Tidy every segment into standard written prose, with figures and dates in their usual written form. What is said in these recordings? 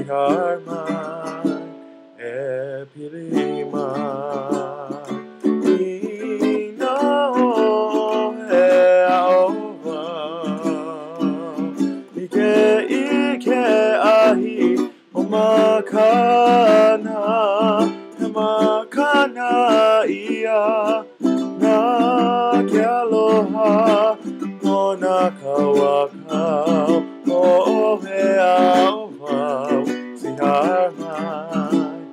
sweetheart mine, Epilima. Ino e aova, ike ahi o makana ia na ke aloha o na kawakau o he aova, sweetheart mine,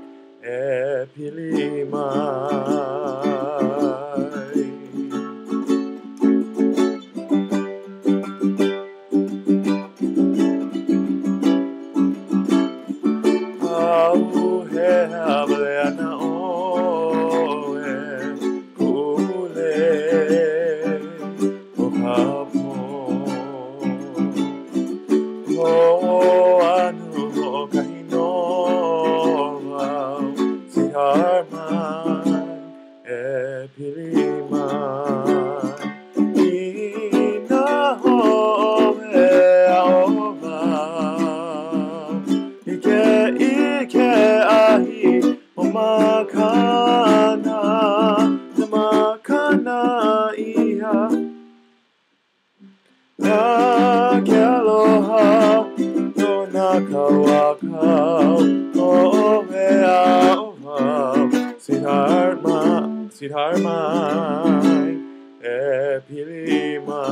Epilima. Sweetheart mine, Epilima. Ina e aova, ike ahi o makana ia na ke aloha no na kawakau o me aova, sweetheart mine, Epilima.